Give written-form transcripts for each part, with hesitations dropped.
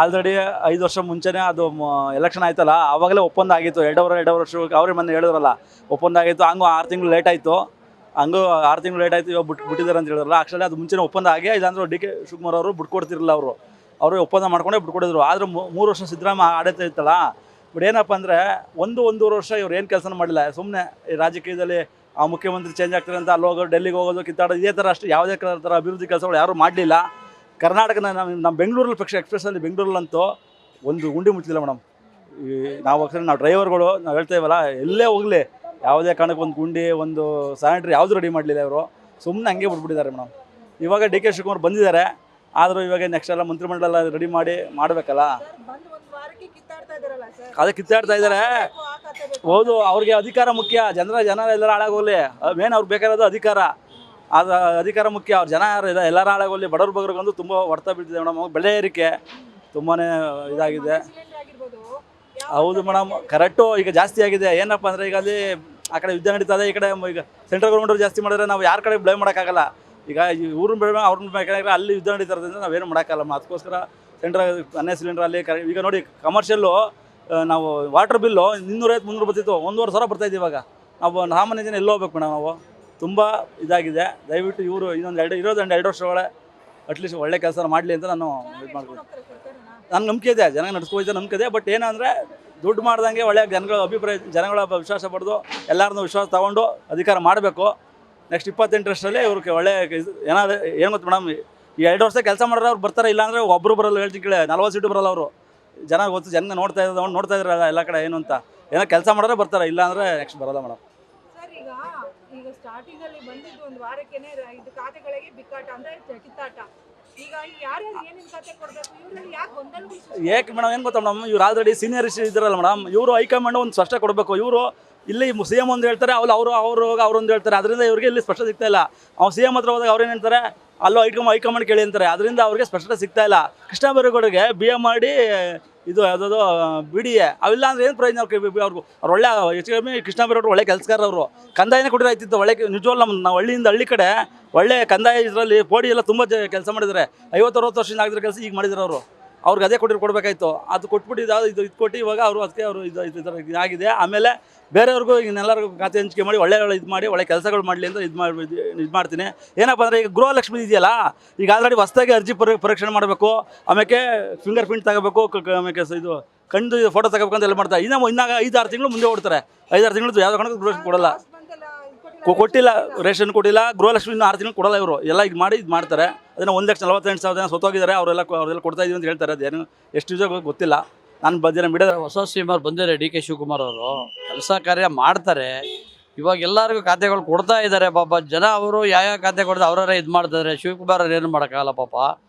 Already 5 ವರ್ಷ ಮುಂಚೆನೇ ಅದು ಎಲೆಕ್ಷನ್ ಆಯ್ತಲ್ಲ, ಆವಾಗಲೇ ಒಪ್ಪಂದ ಆಗಿತ್ತು. 2 ವರ್ಷ ಅವ್ರಿಗೆ ಮೊನ್ನೆ ಹೇಳಿದ್ರಲ್ಲ ಒಪ್ಪಂದ ಆಗಿತ್ತು. ಹಂಗೂ 6 ತಿಂಗಳು ಲೇಟ್ ಆಯಿತು. ಇವಾಗ ಬಿಟ್ಟಿದ್ದಾರೆ ಅಂತ ಹೇಳಿದ್ರಲ್ಲ. ಆಕ್ಚುಲಿ ಅದು ಮುಂಚೆನೇ ಒಪ್ಪಂದ ಆಗಿ, ಇಲ್ಲಾಂದ್ರೆ ಡಿ ಕೆ ಶಿವಕುಮಾರ್ ಅವರು ಬಿಟ್ಕೊಡ್ತಿರಲಿಲ್ಲ. ಅವರು ಒಪ್ಪಂದ ಮಾಡ್ಕೊಂಡೇ ಬಿಟ್ಕೊಡಿದ್ರು. ಆದ್ರೆ 3 ವರ್ಷ ಸಿದ್ದರಾಮಯ್ಯ ಆಡಳಿತ ಇತ್ತಲ್ಲ. ಬಟ್ ಏನಪ್ಪ ಅಂದರೆ ಒಂದೂವರೆ ವರ್ಷ ಇವ್ರು ಏನು ಕೆಲಸ ಮಾಡಿಲ್ಲ. ಸುಮ್ಮನೆ ಈ ರಾಜಕೀಯದಲ್ಲಿ ಆ ಮುಖ್ಯಮಂತ್ರಿ ಚೇಂಜ್ ಆಗ್ತಾರೆ ಅಂತ ಅಲ್ಲಿ ಹೋಗೋದು, ಡೆಲ್ಲಿಗೆ ಹೋಗೋದು, ಕಿತ್ತಾಡೋದು, ಇದೇ ಥರ ಅಷ್ಟು ಯಾವುದೇ ಥರ ಅಭಿವೃದ್ಧಿ ಕೆಲಸಗಳು ಯಾರೂ ಮಾಡಲಿಲ್ಲ. ಕರ್ನಾಟಕನ ನಮ್ಮ ಬೆಂಗಳೂರಲ್ಲಿ ಎಕ್ಸ್ಪ್ರೆಸ್ಸಲ್ಲಿ ಬೆಂಗಳೂರಲ್ಲಂತೂ ಒಂದು ಗುಂಡಿ ಮುಚ್ಚಲಿಲ್ಲ ಮೇಡಮ್. ನಾವು ಡ್ರೈವರ್ಗಳು ನಾವು ಹೇಳ್ತಾ ಇವಲ್ಲ, ಎಲ್ಲೇ ಹೋಗಲಿ ಯಾವುದೇ ಕಾರಣಕ್ಕೆ ಒಂದು ಗುಂಡಿ, ಒಂದು ಸ್ಯಾನಿಟ್ರಿ ಯಾವುದು ರೆಡಿ ಮಾಡಲಿಲ್ಲ. ಇವರು ಸುಮ್ಮನೆ ಹಂಗೆ ಬಿಟ್ಬಿಟ್ಟಿದ್ದಾರೆ ಮೇಡಮ್. ಇವಾಗ ಡಿ ಕೆ ಶಿವಕುಮಾರ್ ಬಂದಿದ್ದಾರೆ. ಆದರೂ ಇವಾಗ ನೆಕ್ಸ್ಟ್ ಎಲ್ಲ ಮಂತ್ರಿಮಂಡಲ ರೆಡಿ ಮಾಡಬೇಕಲ್ಲ. ಅದೇ ಕಿತ್ತಾಡ್ತಾ ಇದ್ದಾರೆ. ಹೌದು, ಅವ್ರಿಗೆ ಅಧಿಕಾರ ಮುಖ್ಯ. ಜನ ಎಲ್ಲರೂ ಹಾಳಾಗೋಗ್ಲಿ. ಮೇನ್ ಅವ್ರಿಗೆ ಬೇಕಾಗಿರೋದು ಅಧಿಕಾರ. ಅದು ಅಧಿಕಾರ ಮುಖ್ಯ. ಅವ್ರು ಜನ ಯಾರು ಇದೆ ಎಲ್ಲರೂ ಹಾಳಾಗೋಗ್ಲಿ. ಬಡವ್ರ ಬಗ್ರಿಗಂತೂ ತುಂಬ ಹೊಡ್ತಾ ಬೀಳ್ತಿದೆ ಮೇಡಮ್. ಬೆಲೆ ಏರಿಕೆ ತುಂಬಾ ಇದಾಗಿದೆ. ಹೌದು ಮೇಡಮ್, ಕರೆಕ್ಟು. ಈಗ ಜಾಸ್ತಿ ಆಗಿದೆ. ಏನಪ್ಪ ಅಂದರೆ ಈಗ ಅಲ್ಲಿ ಆ ಕಡೆ ಯುದ್ಧ ನಡೀತದೆ, ಈ ಕಡೆ ಈಗ ಸೆಂಟ್ರಲ್ ಗೌರ್ಮೆಂಟ್ ಜಾಸ್ತಿ ಮಾಡಿದ್ರೆ ನಾವು ಯಾರ ಕಡೆ ಬ್ಲೇಮ್ ಮಾಡೋಕ್ಕಾಗಲ್ಲ. ಈಗ ಇವ್ರನ್ನ ಬೇಡ ಅವ್ರನ್ನ ಬೇಕಾದ್ರೆ ಅಲ್ಲಿ ಯುದ್ಧ ನಡೀತಾರೋದ್ರಿಂದ ನಾವೇನು ಮಾಡೋಕ್ಕಾಗಲ್ಲ. ಅದಕ್ಕೋಸ್ಕರ ಅನ್ನೇ ಸಿಲಿಂಡ್ರ್ ಅಲ್ಲಿ ಈಗ ನೋಡಿ, ಕಮರ್ಷಿಯಲ್ಲು ನಾವು ವಾಟರ್ ಬಿಲ್ಲು 250-300 ಬರ್ತಿತ್ತು. 1,500 ಬರ್ತಾಯಿದ್ದು. ಇವಾಗ ನಾವು ಸಾಮಾನ್ಯ ಜನ ಎಲ್ಲಿ ಹೋಗ್ಬೇಕು ಮೇಡಮ್? ನಾವು ತುಂಬ ಇದಾಗಿದೆ. ದಯವಿಟ್ಟು ಇವರು ಇರೋದು 2 ವರ್ಷಗಳೇ ಅಟ್ಲೀಸ್ಟ್ ಒಳ್ಳೆ ಕೆಲಸ ಮಾಡಲಿ ಅಂತ ನಾನು ಇದು ಮಾಡ್ತೀನಿ. ನನ್ನ ನಂಬಿಕೆ ಇದೆ, ಜನ ನಡೆಸ್ಕೊಯ್ತಾರೆ ನಂಬಿಕೆ ಇದೆ. ಬಟ್ ಏನಂದರೆ ದುಡ್ಡು ಮಾಡ್ದಂಗೆ ಒಳ್ಳೆ ಜನಗಳ ಅಭಿಪ್ರಾಯ, ಜನಗಳ ವಿಶ್ವಾಸ ಪಡೆದು ಎಲ್ಲರನ್ನೂ ವಿಶ್ವಾಸ ತೊಗೊಂಡು ಅಧಿಕಾರ ಮಾಡಬೇಕು. ನೆಕ್ಸ್ಟ್ 28 ವರ್ಷದಲ್ಲಿ ಇವ್ರಿಗೆ ಒಳ್ಳೆ ಏನಾದ್ರು ಏನು ಗೊತ್ತು ಮೇಡಮ್, ಈ 2 ವರ್ಷ ಕೆಲಸ ಮಾಡಿದ್ರೆ ಅವ್ರು ಬರ್ತಾರೆ. ಇಲ್ಲಾಂದರೆ ಒಬ್ಬರು ಬರಲ್ಲ. ಹೇಳ್ತೀನಿ ಕೇಳಿ, 40 ಸೀಟು ಬರಲ್ಲ ಅವರು. ಜನ ಗೊತ್ತು, ಜನ ನೋಡ್ತಾ ಇದ್ರಲ್ಲ ಎಲ್ಲ ಕಡೆ ಏನು ಅಂತ. ಏನೋ ಕೆಲಸ ಮಾಡಿದ್ರೆ ಬರ್ತಾರೆ, ಇಲ್ಲಾಂದರೆ ನೆಕ್ಸ್ಟ್ ಬರಲ್ಲ ಮೇಡಮ್. ಈಗ ಸ್ಟಾರ್ಟಿಂಗ್ ಅಲ್ಲಿ ಬಂದಿದ್ದು ಒಂದು ವಾರಕ್ಕೆನೆ ಇದು ಖಾತೆಗಳಿಗೆ ಬಿಕ್ಕಾಟ ಅಂದ್ರೆ ಕಿತ್ತಾಟ. ಈಗ ಯಾರು ಏನೇನು ಖಾತೆ ಕೊಡಬೇಕು, ಇವರಲ್ಲಿ ಯಾಕೆ ಗೊಂದಲ? ಏಕೆ ಮೇಡಮ್, ಏನು ಗೊತ್ತಾ ಮೇಡಮ್, ಇವ್ರು ಆಲ್ರೆಡಿ ಸೀನಿಯರ್ ಇದ್ದಾರಲ್ಲ ಮೇಡಮ್. ಇವರು ಹೈಕಮಾಂಡ್ ಒಂದು ಸ್ಪಷ್ಟ ಕೊಡಬೇಕು. ಇವರು ಇಲ್ಲಿ CM ಒಂದು ಹೇಳ್ತಾರೆ, ಅವ್ರೊಂದು ಹೇಳ್ತಾರೆ. ಅದರಿಂದ ಇವ್ರಿಗೆ ಇಲ್ಲಿ ಸ್ಪಷ್ಟ ಸಿಗ್ತಾ ಇಲ್ಲ. ಅವ್ರು CM ಹತ್ರ ಹೋದಾಗ ಅವ್ರೇನು ಹೇಳ್ತಾರೆ, ಅಲ್ಲೋ ಹೈಕಮಾಂಡ್ ಕೇಳಿ ಅಂತಾರೆ. ಅದರಿಂದ ಅವ್ರಿಗೆ ಸ್ಪಷ್ಟತೆ ಸಿಗ್ತಾ ಇಲ್ಲ. ಕೃಷ್ಣ ಬೈರೇಗೌಡರಿಗೆ BA ಮಾಡಿ ಇದು ಯಾವುದೋ BDA ಅವೆಲ್ಲ ಅಂದರೆ ಏನು ಪ್ರಯೋಜನ? ಅವ್ರು ಒಳ್ಳೆ ಹೆಚ್ಚು ಕಮ್ಮಿ ಕೃಷ್ಣ ಬೈರೇಗೌಡರು ಒಳ್ಳೆ ಕೆಲಸಗಾರ. ಅವರು ಕಂದಾಯನೇ ಕೊಟ್ಟಿರೋ ಆಯ್ತಿತ್ತು. ಒಳ್ಳೆ ನಿಜವಲ್ಲ, ನಾವು ಹಳ್ಳಿಯಿಂದ ಹಳ್ಳಿ ಕಡೆ ಒಳ್ಳೆ ಕಂದಾಯ ಇದರಲ್ಲಿ ಪೋಡಿ ಎಲ್ಲ ತುಂಬ ಕೆಲಸ ಮಾಡಿದ್ದಾರೆ. 50-60 ವರ್ಷದಿಂದ ಆಗಿರೋ ಕೆಲಸ ಈಗ ಮಾಡಿದ್ರು ಅವರು. ಅವ್ರಿಗೆ ಅದೇ ಕೊಡಬೇಕಾಯ್ತು. ಅದು ಕೊಟ್ಬಿಟ್ಟು ಇದು ಕೊಟ್ಟು ಇವಾಗ ಅದಕ್ಕೆ ಇದು ಆಗಿದೆ. ಆಮೇಲೆ ಬೇರೆಯವ್ರಿಗೂ ಇನ್ನೆಲ್ಲರಿಗೂ ಖಾತೆ ಹಂಚಿಕೆ ಮಾಡಿ ಒಳ್ಳೆ ಒಳ್ಳೆ ಕೆಲಸಗಳು ಮಾಡಲಿ ಅಂತ ಇದು ಮಾಡ್ತೀನಿ. ಏನಪ್ಪ ಅಂದರೆ ಈಗ ಗೃಹಲಕ್ಷ್ಮಿ ಇದೆಯಲ್ಲ, ಈಗ ಆಲ್ರೆಡಿ ಹೊಸದಾಗಿ ಅರ್ಜಿ ಪರೀಕ್ಷೆ ಮಾಡಬೇಕು. ಆಮೇಲೆ ಫಿಂಗರ್ ಪ್ರಿಂಟ್ ತಗೋಬೇಕು, ಆಮೇಲೆ ಇದು ಕಣ್ಣು ಫೋಟೋ ತಗೋಬೇಕು ಅಂತ ಎಲ್ಲ ಮಾಡ್ತಾರೆ. ಇನ್ನು 5-6 ತಿಂಗಳು ಮುಂದೆ ಓಡ್ತಾರೆ. 5-6 ತಿಂಗಳು ಯಾವುದೇ ಕಾರಣಕ್ಕೂ ಗೃಹಲಕ್ಷ್ಮಿ ಕೊಡಲ್ಲ, ಕೊಟ್ಟಿಲ್ಲ. ರೇಷನ್ ಕೊಟ್ಟಿಲ್ಲ. ಗೃಹಲಕ್ಷ್ಮಿ 6 ತಿಂಗಳು ಕೊಡಲ್ಲ ಇವರು. ಎಲ್ಲ ಇದು ಮಾಡ್ತಾರೆ. ಅದನ್ನು 1,48,000 ಸೊತ್ತೋಗಿದ್ದಾರೆ. ಅವರೆಲ್ಲ ಕೊಡ್ತಾ ಇದೀವಿ ಅಂತ ಹೇಳ್ತಾರೆ. ಅದೇನು ಎಷ್ಟು ನಿಜ ಗೊತ್ತಿಲ್ಲ. ನಾನು ಬಂದಿರೋ ಬಿಡೋ ಹೊಸ CM ಬಂದಿದ್ದಾರೆ ಡಿ ಕೆ ಶಿವಕುಮಾರ್ ಅವರು. ಕೆಲಸ ಕಾರ್ಯ ಮಾಡ್ತಾರೆ. ಇವಾಗ ಎಲ್ಲರಿಗೂ ಖಾತೆಗಳು ಕೊಡ್ತಾ ಇದ್ದಾರೆ. ಪಾಪ ಜನ ಅವರು ಯಾವ ಖಾತೆ ಕೊಡ್ತಾರೆ ಅವರೇ ಇದು ಮಾಡ್ತಾರೆ. ಶಿವಕುಮಾರ್ ಅವ್ರು ಏನು ಮಾಡೋಕ್ಕಾಗಲ್ಲ ಪಾಪ.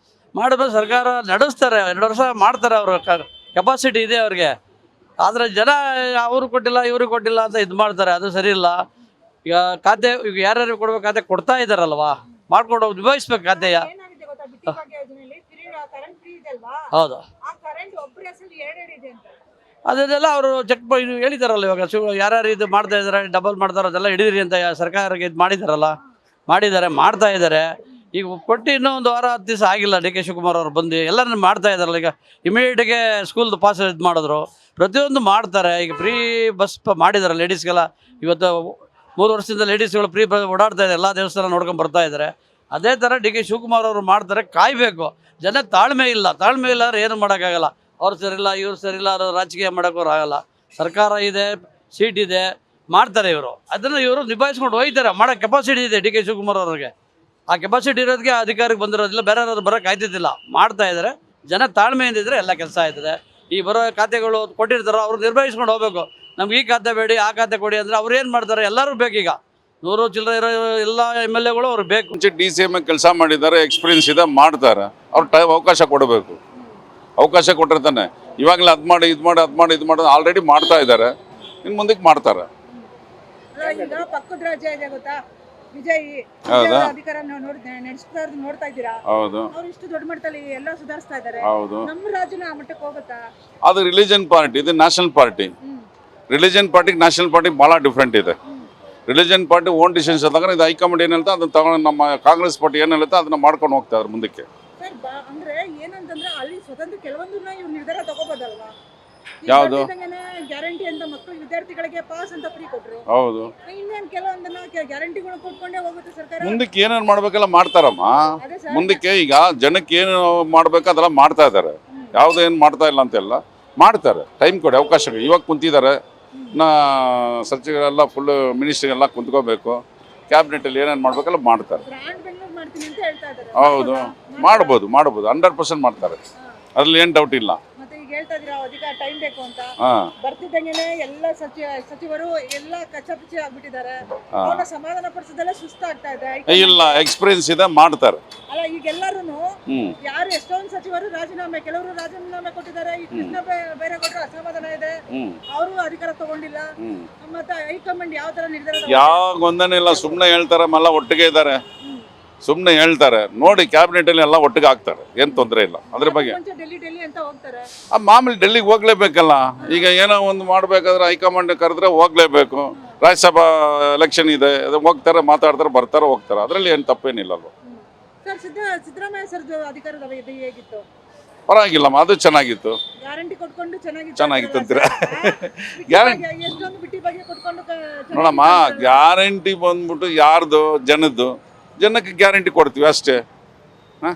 ಮಾಡಿದ್ರೆ ಸರ್ಕಾರ ನಡೆಸ್ತಾರೆ. 2 ವರ್ಷ ಮಾಡ್ತಾರೆ. ಅವ್ರ ಕೆಪಾಸಿಟಿ ಇದೆ ಅವ್ರಿಗೆ. ಆದರೆ ಜನ ಅವರು ಕೊಟ್ಟಿಲ್ಲ ಇವರು ಕೊಟ್ಟಿಲ್ಲ ಅಂತ ಇದು ಮಾಡ್ತಾರೆ. ಅದು ಸರಿ ಇಲ್ಲ. ಈಗ ಖಾತೆ ಈಗ ಯಾರ್ಯಾರು ಕೊಡ್ಬೇಕು ಖಾತೆ ಕೊಡ್ತಾ ಇದ್ದಾರಲ್ವಾ, ಮಾಡ್ಕೊಂಡು ನಿಭಾಯಿಸ್ಬೇಕು ಖಾತೆಯ. ಹೌದು, ಅದನ್ನೆಲ್ಲ ಅವರು ಚೆಕ್ ಹೇಳಿದಾರಲ್ಲ. ಇವಾಗ ಯಾರ್ಯಾರು ಇದು ಮಾಡ್ತಾ ಇದ್ದಾರೆ, ಡಬಲ್ ಮಾಡ್ತಾರೋ ಅದೆಲ್ಲ ಹಿಡಿದ್ರಿ ಅಂತ ಸರ್ಕಾರಕ್ಕೆ ಇದು ಮಾಡಿದ್ದಾರೆ, ಮಾಡ್ತಾ ಇದ್ದಾರೆ. ಈಗ ಕೊಟ್ಟು ಇನ್ನೂ 1 ವಾರ 10 ದಿವಸ ಆಗಿಲ್ಲ. ಡಿ ಕೆ ಶಿವಕುಮಾರ್ ಅವ್ರು ಬಂದು ಎಲ್ಲರನ್ನೂ ಮಾಡ್ತಾ ಇದ್ದಾರಲ್ಲ. ಈಗ ಇಮಿಡಿಯೇಟ್ಗೆ ಸ್ಕೂಲ್ದು ಪಾಸ್ ಇದು ಮಾಡಿದ್ರು, ಪ್ರತಿಯೊಂದು ಮಾಡ್ತಾರೆ. ಈಗ ಫ್ರೀ ಬಸ್ ಮಾಡಿದ್ದಾರೆ ಲೇಡೀಸ್ಗೆಲ್ಲ. ಇವತ್ತು 3 ವರ್ಷದಿಂದ ಲೇಡೀಸ್ಗಳು ಫ್ರೀ ಓಡಾಡ್ತಾ ಇದ್ದಾರೆ. ಎಲ್ಲ ದೇವಸ್ಥಾನ ನೋಡ್ಕೊಂಡು ಬರ್ತಾ ಇದ್ದಾರೆ. ಅದೇ ಥರ ಡಿ ಕೆ ಶಿವಕುಮಾರ್ ಅವರು ಮಾಡ್ತಾರೆ. ಕಾಯಬೇಕು. ಜನ ತಾಳ್ಮೆ ಇಲ್ಲಾಂದ್ರೆ ಏನು ಮಾಡೋಕ್ಕಾಗಲ್ಲ. ಅವ್ರು ಸರಿಯಿಲ್ಲ ಇವ್ರು ಸರಿಯಿಲ್ಲ ಅನ್ನೋ ರಾಜಕೀಯ ಮಾಡೋಕ್ಕವ್ರು ಆಗಲ್ಲ. ಸರ್ಕಾರ ಇದೆ, ಸೀಟ್ ಇದೆ, ಮಾಡ್ತಾರೆ ಇವರು. ಅದನ್ನು ಇವರು ನಿಭಾಯಿಸ್ಕೊಂಡು ಹೋಗ್ತಾರೆ. ಮಾಡೋ ಕೆಪಾಸಿಟಿ ಇದೆ ಡಿ ಕೆ ಶಿವಕುಮಾರ್ ಅವ್ರಿಗೆ. ಆ ಕೆಪಾಸಿಟಿ ಇರೋದಕ್ಕೆ ಅಧಿಕಾರಕ್ಕೆ ಬಂದಿರೋದಿಲ್ಲ. ಬೇರೆ ಯಾರಾದ್ರು ಬರೋಕ್ಕೆ ಆಯ್ತಿದ್ದಿಲ್ಲ. ಮಾಡ್ತಾ ಇದ್ದಾರೆ. ಜನ ತಾಳ್ಮೆಯಿಂದ ಇದ್ದರೆ ಎಲ್ಲ ಕೆಲಸ ಆಯ್ತದೆ. ಈ ಬರೋ ಖಾತೆಗಳು ಕೊಟ್ಟಿರ್ತಾರೋ ಅವ್ರು ನಿರ್ವಹಿಸ್ಕೊಂಡು ಹೋಗಬೇಕು. ನಮ್ಗೆ ಈ ಖಾತೆ ಬೇಡಿ ಆ ಖಾತೆ ಕೊಡಿ ಅಂದರೆ ಅವ್ರು ಏನು ಮಾಡ್ತಾರೆ? ಎಲ್ಲರೂ ಬೇಕೀಗ 100 ಚಿಲ್ಲರೆ ಇರೋ ಎಲ್ಲ MLAಗಳು ಅವ್ರು ಬೇಕು. ಮುಂಚೆ DCM ಕೆಲಸ ಮಾಡಿದ್ದಾರೆ, ಎಕ್ಸ್ಪೀರಿಯನ್ಸ್ ಇದೆ, ಮಾಡ್ತಾರೆ. ಅವ್ರು ಅವಕಾಶ ಕೊಡಬೇಕು. ಅವಕಾಶ ಕೊಟ್ಟಿರ್ತಾನೆ. ಇವಾಗಲೇ ಅದು ಮಾಡಿ ಆಲ್ರೆಡಿ ಮಾಡ್ತಾ ಇದ್ದಾರೆ. ಇನ್ನು ಮುಂದಕ್ಕೆ ಮಾಡ್ತಾರೆ. ಪಕ್ಕದ ರಾಜ್ಯ ಇದೆ ಗೊತ್ತಾ, ವಿಜಯ್ ಅಧಿಕಾರ ನೋಡ್ತಾ ಇದ್ದೀರಾ? ಹೌದು, ಅವ್ರು ಇಷ್ಟು ದೊಡ್ಡ ಮಟ್ಟದಲ್ಲಿ ಎಲ್ಲ ಸುಧಾರಿಸ್ತಾ ಇದ್ದಾರೆ. ಹೌದು. ನಮ್ಮ ರಾಜ್ಯನ ಆ ಮಟ್ಟಕ್ಕೆ ಹೋಗುತ್ತಾ? ಅದು ರಿಲಿಜನ್ ಪಾರ್ಟಿ, ಇದು ನ್ಯಾಷನಲ್ ಪಾರ್ಟಿ. ರಿಲಿಜನ್ ಪಾರ್ಟಿಗೆ ನ್ಯಾಷನಲ್ ಪಾರ್ಟಿಗೆ ಭಾಳ ಡಿಫ್ರೆಂಟ್ ಇದೆ. ರಿಲಿಜನ್ ಪಾರ್ಟಿ ಓನ್ ಡಿಸಿಷನ್ಸ್ ಆದಾಗ ಇದು ಹೈಕಮಾಂಡ್ ಏನು ಹೇಳ್ತಾ ಅದನ್ನು ತಗೊಂಡು ನಮ್ಮ ಕಾಂಗ್ರೆಸ್ ಪಾರ್ಟಿ ಏನು ಹೇಳುತ್ತೆ ಅದನ್ನ ಮಾಡ್ಕೊಂಡು ಹೋಗ್ತಾ ಇದ್ದಾರೆ ಮುಂದಕ್ಕೆ. ಅಂದ್ರೆ ಏನಂತಂದ್ರೆ ಅಲ್ಲಿ ಸ್ವತಂತ್ರ ಕೆಲವೊಂದನ್ನ ಇವ್ರು ನಿರ್ಧಾರ ತಗೋಬೋದಲ್ವಾ? ಯಾವ್ದು? ಗ್ಯಾರಂಟಿ ಅಂತ ಮಕ್ಕಳು ವಿದ್ಯಾರ್ಥಿಗಳಿಗೆ ಪಾಸ್ ಅಂತ ಫ್ರೀ ಕೊಟ್ರು. ಹೌದು, ಇನ್ನೇನು ಕೆಲವೊಂದನ್ನ ಗ್ಯಾರಂಟಿಗಳು ಕೊಟ್ಕೊಂಡೇ ಹೋಗುತ್ತೆ ಸರ್ಕಾರ. ಮುಂದಕ್ಕೆ ಏನೇನು ಮಾಡ್ಬೇಕೆಲ್ಲ ಮಾಡ್ತಾರಮ್ಮ. ಅದೇ ಸರ್. ಮುಂದಕ್ಕೆ ಈಗ ಜನಕ್ಕೆ ಏನು ಮಾಡ್ಬೇಕು ಅದೆಲ್ಲ ಮಾಡ್ತಾ ಇದ್ದಾರೆ. ಯಾವ್ದು ಏನು ಮಾಡ್ತಾ ಇಲ್ಲ ಅಂತೆಲ್ಲ ಮಾಡ್ತಾರೆ. ಟೈಮ್ ಕೊಡಿ, ಅವಕಾಶ ಕೊಡಿ. ಇವಾಗ ಕುಂತಿದ್ದಾರೆ, ನಾ ಸಚಿವರೆಲ್ಲ ಫುಲ್ ಮಿನಿಸ್ಟ್ರಿಗೆಲ್ಲ ಕುಂತ್ಕೋಬೇಕು. ಕ್ಯಾಬಿನೆಟಲ್ಲಿ ಏನೇನು ಮಾಡ್ಬೇಕೆಲ್ಲ ಮಾಡ್ತಾರೆ. ಬ್ರ್ಯಾಂಡ್ ಬೆಂಗಳೂರು ಮಾಡ್ತೀನಿ ಅಂತ ಹೇಳ್ತಾ ಇದ್ದಾರೆ. ಹೌದು, ಮಾಡ್ಬೋದು 100% ಮಾಡ್ತಾರೆ, ಅದ್ರಲ್ಲಿ ಏನು ಡೌಟ್ ಇಲ್ಲ. ಮತ್ತೆ ಈಗ ಹೇಳ್ತಾ ಇದೀರಾ ಅಧಿಕ ಟೈಮ್ ಬೇಕು ಅಂತ. ಹಾಂ, ಬರ್ತಿದ್ದಂಗೆನೆ ಎಲ್ಲ ಸಚಿವರು ಎಲ್ಲ ಕಚ್ಚಾಪಿಚ್ಚಿ ಆಗ್ಬಿಟ್ಟಿದ್ದಾರೆ. ಅವ್ರನ್ನ ಸಮಾಧಾನ ಪಡಿಸೋದೆಲ್ಲ ಸುಸ್ತಾಗ್ತಾ ಇದೆ. ಇಲ್ಲ, ಎಕ್ಸ್ಪೀರಿಯನ್ಸ್ ಇದೆ, ಮಾಡ್ತಾರೆ. ಅಲ್ಲ ಈಗ ಎಲ್ಲರೂ ಹ್ಞೂ, ಯಾರು ಎಷ್ಟೊಂದು ಸಚಿವರು ಕೆಲವರು ರಾಜೀನಾಮೆ ಕೊಟ್ಟಿದ್ದಾರೆ. ಈ ಕೃಷ್ಣ ಬೇರೆ ಕೊಟ್ಟರು ಅಸಮಾಧಾನ ಇದೆ, ಹ್ಞೂ, ಅವರು ಅಧಿಕಾರ ತಗೊಂಡಿಲ್ಲ. ಹ್ಞೂ. ಮತ್ತೆ ಹೈಕಮಾಂಡ್ ಯಾವ ತರ ನಿರ್ಧಾರ ಯಾವ ಗೊಂದನೆ ಇಲ್ಲ, ಸುಮ್ಮನೆ ಹೇಳ್ತಾರೆ. ಎಲ್ಲ ಒಟ್ಟಿಗೆ ಇದ್ದಾರೆ, ಸುಮ್ಮನೆ ಹೇಳ್ತಾರೆ. ನೋಡಿ ಕ್ಯಾಬಿನೆಟಲ್ಲಿ ಎಲ್ಲ ಒಟ್ಟಿಗೆ ಹಾಕ್ತಾರೆ, ಏನು ತೊಂದರೆ ಇಲ್ಲ ಅದ್ರ ಬಗ್ಗೆ. ಡೆಲ್ಲಿ ಅಂತ ಹೋಗ್ತಾರೆ. ಆ ಮಾಮೂಲಿ ಡೆಲ್ಲಿಗೆ ಹೋಗ್ಲೇಬೇಕಲ್ಲ. ಈಗ ಏನೋ ಒಂದು ಮಾಡಬೇಕಾದ್ರೆ ಹೈಕಮಾಂಡ್ ಕರೆದ್ರೆ ಹೋಗ್ಲೇಬೇಕು. ರಾಜ್ಯಸಭಾ ಎಲೆಕ್ಷನ್ ಇದೆ, ಅದು ಹೋಗ್ತಾರೆ, ಮಾತಾಡ್ತಾರೆ, ಬರ್ತಾರೆ, ಹೋಗ್ತಾರೆ. ಅದರಲ್ಲಿ ಏನು ತಪ್ಪೇನಿಲ್ಲ ಅಲ್ವ. ಸರ್ ಸಿದ್ದರಾಮಯ್ಯ ಸರ್ ಅಧಿಕಾರದ ಅವಧಿ ಹೇಗಿತ್ತು? ಪರವಾಗಿಲ್ಲಮ್ಮ, ಅದು ಚೆನ್ನಾಗಿತ್ತು. ಗ್ಯಾರಂಟಿ ಕೊಟ್ಕೊಂಡು ಚೆನ್ನಾಗಿತ್ತು ಅಂತೀರ? ಎಷ್ಟೊಂದು ಬಿಟ್ಟಿ ಬಗ್ಗೆ ಕೊಟ್ಕೊಂಡು ನೋಡಮ್ಮ, ಗ್ಯಾರಂಟಿ ಬಂದ್ಬಿಟ್ಟು ಯಾರ್ದು? ಜನದ್ದು. ಜನಕ್ಕೆ ಗ್ಯಾರಂಟಿ ಕೊಡ್ತೀವಿ ಅಷ್ಟೇ. ಹಾಂ,